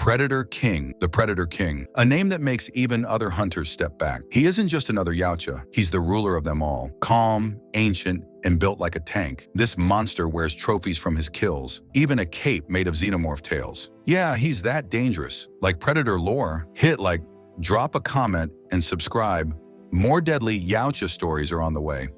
Predator King, the Predator King, a name that makes even other hunters step back. He isn't just another Yautja, he's the ruler of them all. Calm, ancient, and built like a tank, this monster wears trophies from his kills, even a cape made of xenomorph tails. Yeah, he's that dangerous. Like Predator lore, hit like, drop a comment, and subscribe. More deadly Yautja stories are on the way.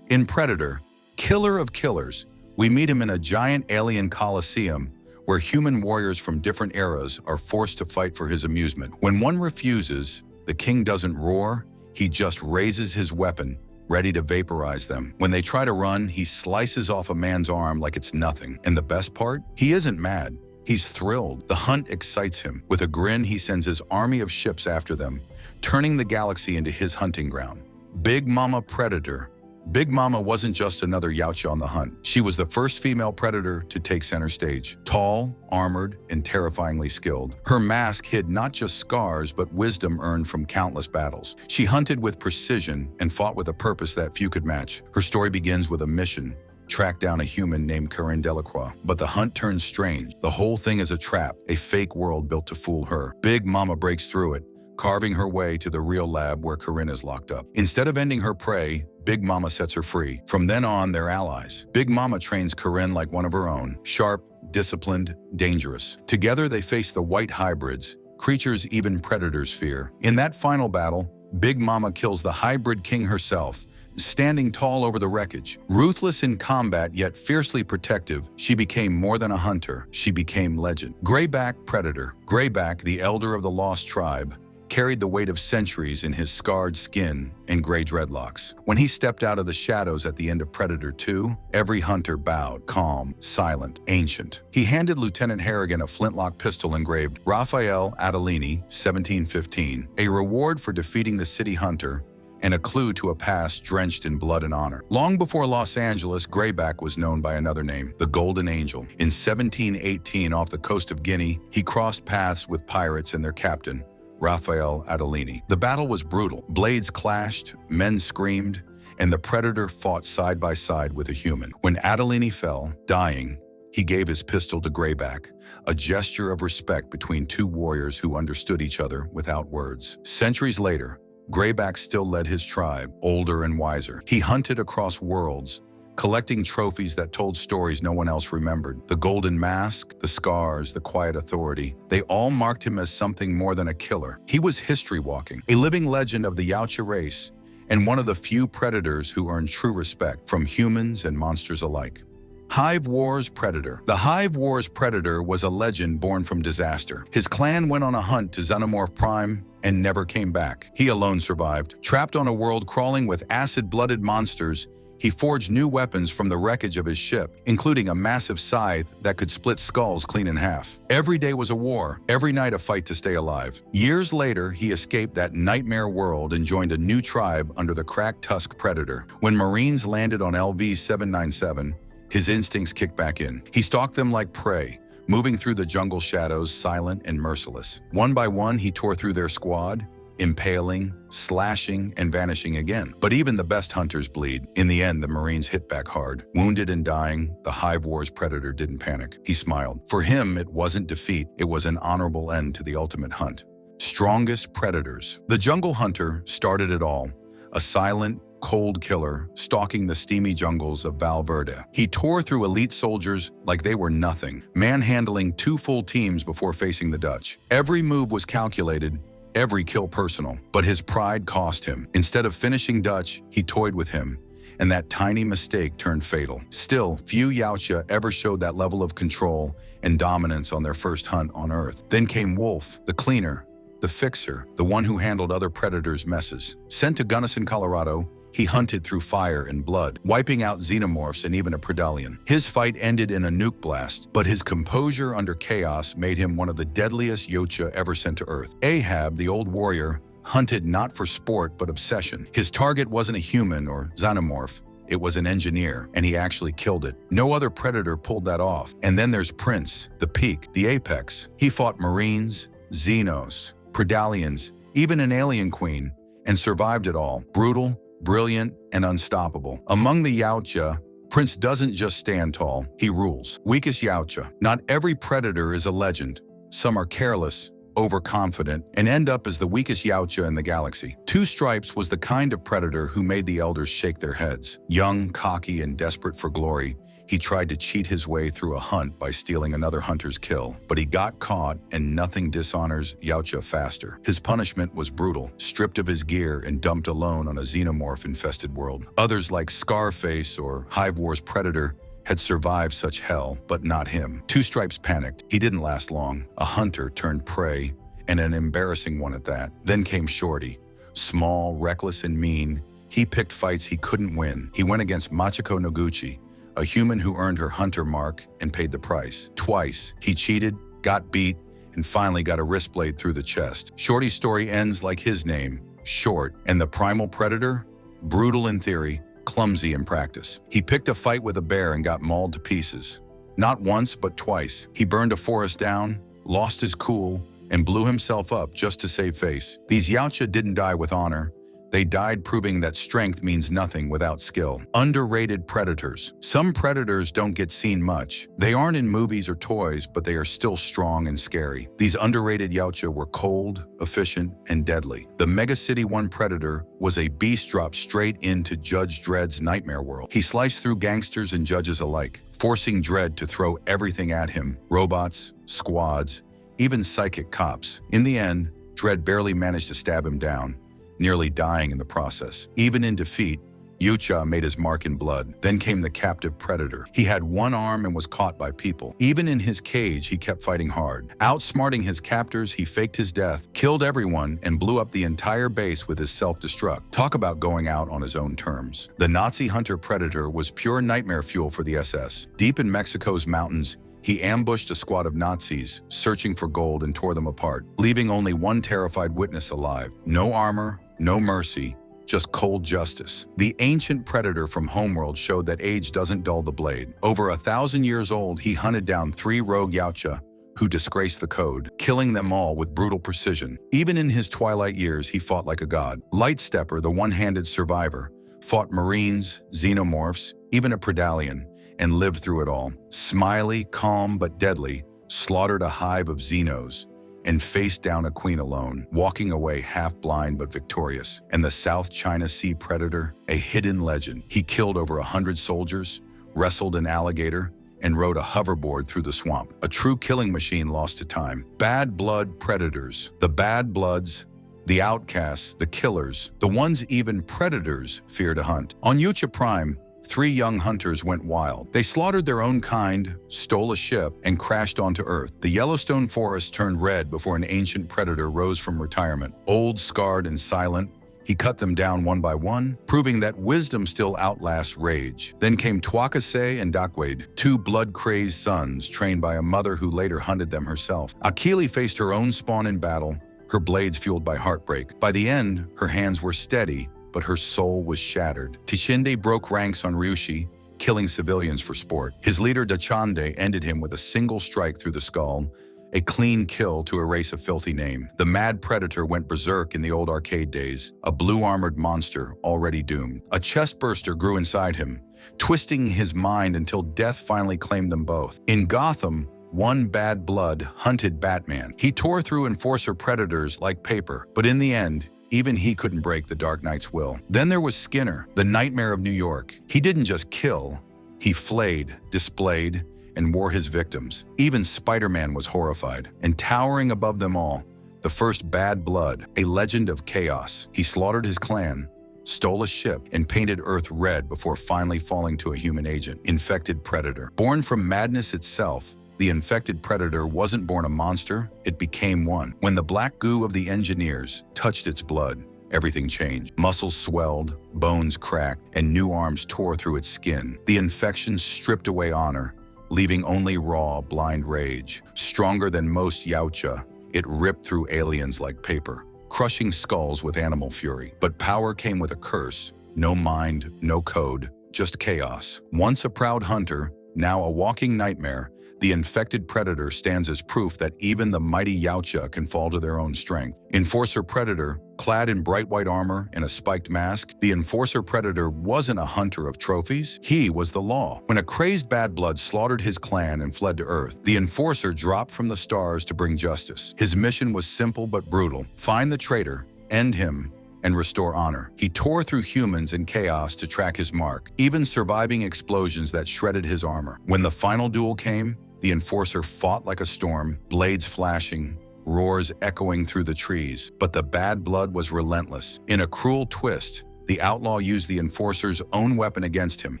In Predator, killer of killers, we meet him in a giant alien coliseum where human warriors from different eras are forced to fight for his amusement. When one refuses, the king doesn't roar, he just raises his weapon, ready to vaporize them. When they try to run, he slices off a man's arm like it's nothing. And the best part? He isn't mad. He's thrilled. The hunt excites him. With a grin, he sends his army of ships after them, turning the galaxy into his hunting ground. Big Mama Predator. Big Mama wasn't just another Yautja on the hunt. She was the first female predator to take center stage. Tall, armored, and terrifyingly skilled. Her mask hid not just scars, but wisdom earned from countless battles. She hunted with precision and fought with a purpose that few could match. Her story begins with a mission: track down a human named Corinne Delacroix. But the hunt turns strange. The whole thing is a trap, a fake world built to fool her. Big Mama breaks through it, carving her way to the real lab where Corinne is locked up. Instead of ending her prey, Big Mama sets her free. From then on, they're allies. Big Mama trains Corinne like one of her own, sharp, disciplined, dangerous. Together, they face the white hybrids, creatures even predators fear. In that final battle, Big Mama kills the hybrid king herself, standing tall over the wreckage. Ruthless in combat, yet fiercely protective, she became more than a hunter. She became legend. Greyback Predator. Greyback, the elder of the lost tribe, carried the weight of centuries in his scarred skin and gray dreadlocks. When he stepped out of the shadows at the end of Predator 2, every hunter bowed, calm, silent, ancient. He handed Lieutenant Harrigan a flintlock pistol engraved Raphael Adelini, 1715, a reward for defeating the city hunter and a clue to a past drenched in blood and honor. Long before Los Angeles, Greyback was known by another name, the Golden Angel. In 1718, off the coast of Guinea, he crossed paths with pirates and their captain, Raphael Adelini. The battle was brutal. Blades clashed, men screamed, and the predator fought side by side with a human. When Adelini fell, dying, he gave his pistol to Greyback, a gesture of respect between two warriors who understood each other without words. Centuries later, Greyback still led his tribe, older and wiser. He hunted across worlds, collecting trophies that told stories no one else remembered. The golden mask, the scars, the quiet authority, they all marked him as something more than a killer. He was history walking, a living legend of the Yautja race, and one of the few predators who earned true respect from humans and monsters alike. Hive Wars Predator. The Hive Wars Predator was a legend born from disaster. His clan went on a hunt to Xenomorph Prime and never came back. He alone survived. Trapped on a world crawling with acid-blooded monsters, he forged new weapons from the wreckage of his ship, including a massive scythe that could split skulls clean in half. Every day was a war, every night a fight to stay alive. Years later, he escaped that nightmare world and joined a new tribe under the cracked tusk Predator. When Marines landed on LV-797, his instincts kicked back in. He stalked them like prey, moving through the jungle shadows, silent and merciless. One by one, he tore through their squad, impaling, slashing, and vanishing again. But even the best hunters bleed. In the end, the Marines hit back hard. Wounded and dying, the Hive Wars Predator didn't panic. He smiled. For him, it wasn't defeat, it was an honorable end to the ultimate hunt. Strongest predators. The jungle hunter started it all. A silent, cold killer stalking the steamy jungles of Valverde. He tore through elite soldiers like they were nothing, manhandling 2 full teams before facing the Dutch. Every move was calculated, every kill personal, but his pride cost him. Instead of finishing Dutch, he toyed with him, and that tiny mistake turned fatal. Still, few Yautja ever showed that level of control and dominance on their first hunt on Earth. Then came Wolf, the cleaner, the fixer, the one who handled other predators' messes. Sent to Gunnison, Colorado, he hunted through fire and blood, wiping out xenomorphs and even a predallion. His fight ended in a nuke blast, but his composure under chaos made him one of the deadliest Yautja ever sent to Earth. Ahab, the old warrior, hunted not for sport but obsession. His target wasn't a human or xenomorph, it was an engineer, and he actually killed it. No other predator pulled that off. And then there's Prince, the peak, the apex. He fought Marines, Xenos, predallions, even an alien queen, and survived it all. Brutal, brilliant, and unstoppable. Among the Yautja, Prince doesn't just stand tall, he rules. Weakest Yautja. Not every predator is a legend. Some are careless, overconfident, and end up as the weakest Yautja in the galaxy. Two Stripes was the kind of predator who made the elders shake their heads. Young, cocky, and desperate for glory, he tried to cheat his way through a hunt by stealing another hunter's kill. But he got caught, and nothing dishonors Yautja faster. His punishment was brutal, stripped of his gear and dumped alone on a xenomorph-infested world. Others like Scarface or Hive Wars Predator had survived such hell, but not him. Two Stripes panicked. He didn't last long. A hunter turned prey, and an embarrassing one at that. Then came Shorty. Small, reckless, and mean, he picked fights he couldn't win. He went against Machiko Noguchi, a human who earned her hunter mark and paid the price. Twice, he cheated, got beat, and finally got a wrist blade through the chest. Shorty's story ends like his name, Short, and the primal predator? Brutal in theory, clumsy in practice. He picked a fight with a bear and got mauled to pieces. Not once, but twice. He burned a forest down, lost his cool, and blew himself up just to save face. These Yautja didn't die with honor. They died proving that strength means nothing without skill. Underrated predators. Some predators don't get seen much. They aren't in movies or toys, but they are still strong and scary. These underrated Yautja were cold, efficient, and deadly. The Mega City 1 predator was a beast dropped straight into Judge Dredd's nightmare world. He sliced through gangsters and judges alike, forcing Dredd to throw everything at him. Robots, squads, even psychic cops. In the end, Dredd barely managed to stab him down, nearly dying in the process. Even in defeat, Yautja made his mark in blood. Then came the captive predator. He had one arm and was caught by people. Even in his cage, he kept fighting hard. Outsmarting his captors, he faked his death, killed everyone, and blew up the entire base with his self-destruct. Talk about going out on his own terms. The Nazi hunter predator was pure nightmare fuel for the SS. Deep in Mexico's mountains, he ambushed a squad of Nazis, searching for gold, and tore them apart, leaving only one terrified witness alive. No armor, no mercy, just cold justice. The ancient predator from Homeworld showed that age doesn't dull the blade. Over 1,000 years old, he hunted down 3 rogue Yautja who disgraced the code, killing them all with brutal precision. Even in his twilight years, he fought like a god. Lightstepper, the one-handed survivor, fought Marines, xenomorphs, even a Predallion, and lived through it all. Smiley, calm, but deadly, slaughtered a hive of Xenos, and faced down a queen alone, walking away half-blind but victorious. And the South China Sea predator, a hidden legend. He killed over 100 soldiers, wrestled an alligator, and rode a hoverboard through the swamp. A true killing machine lost to time. Bad blood predators. The bad bloods, the outcasts, the killers, the ones even predators fear to hunt. On Yautja Prime, 3 young hunters went wild. They slaughtered their own kind, stole a ship, and crashed onto Earth. The Yellowstone forest turned red before an ancient predator rose from retirement. Old, scarred, and silent, he cut them down one by one, proving that wisdom still outlasts rage. Then came Twakase and Decoded, 2 blood-crazed sons trained by a mother who later hunted them herself. Akili faced her own spawn in battle, her blades fueled by heartbreak. By the end, her hands were steady, but her soul was shattered. Tishinde broke ranks on Ryushi, killing civilians for sport. His leader Dachande ended him with a single strike through the skull, a clean kill to erase a filthy name. The mad predator went berserk in the old arcade days, a blue-armored monster already doomed. A chest-burster grew inside him, twisting his mind until death finally claimed them both. In Gotham, one bad blood hunted Batman. He tore through enforcer predators like paper, but in the end, even he couldn't break the Dark Knight's will. Then there was Skinner, the Nightmare of New York. He didn't just kill, he flayed, displayed, and wore his victims. Even Spider-Man was horrified. And towering above them all, the first Bad Blood, a legend of chaos. He slaughtered his clan, stole a ship, and painted Earth red before finally falling to a human agent, Infected Predator. Born from madness itself, the infected predator wasn't born a monster, it became one. When the black goo of the engineers touched its blood, everything changed. Muscles swelled, bones cracked, and new arms tore through its skin. The infection stripped away honor, leaving only raw, blind rage. Stronger than most Yautja, it ripped through aliens like paper, crushing skulls with animal fury. But power came with a curse. No mind, no code, just chaos. Once a proud hunter, now a walking nightmare, the infected predator stands as proof that even the mighty Yautja can fall to their own strength. Enforcer Predator, Clad in bright white armor and a spiked mask, the enforcer predator wasn't a hunter of trophies, he was the law. When a crazed bad blood slaughtered his clan and fled to Earth, the enforcer dropped from the stars to bring justice. His mission was simple but brutal: find the traitor, end him, and restore honor. He tore through humans and chaos to track his mark, even surviving explosions that shredded his armor. When the final duel came, the enforcer fought like a storm, blades flashing, roars echoing through the trees. But the bad blood was relentless. In a cruel twist, the outlaw used the enforcer's own weapon against him,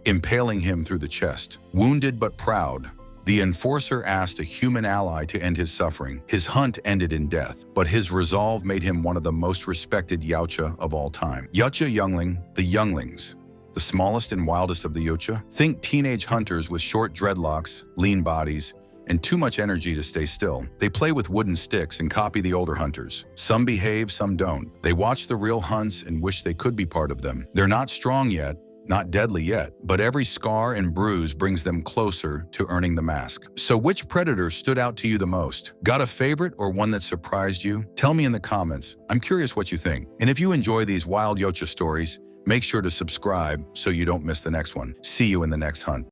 impaling him through the chest. Wounded but proud, the enforcer asked a human ally to end his suffering. His hunt ended in death, but his resolve made him one of the most respected Yautja of all time. Yautja youngling, the younglings, the smallest and wildest of the Yautja. Think teenage hunters with short dreadlocks, lean bodies, and too much energy to stay still. They play with wooden sticks and copy the older hunters. Some behave, some don't. They watch the real hunts and wish they could be part of them. They're not strong yet, not deadly yet, but every scar and bruise brings them closer to earning the mask. So which predator stood out to you the most? Got a favorite or one that surprised you? Tell me in the comments. I'm curious what you think. And if you enjoy these wild Yautja stories, make sure to subscribe so you don't miss the next one. See you in the next hunt.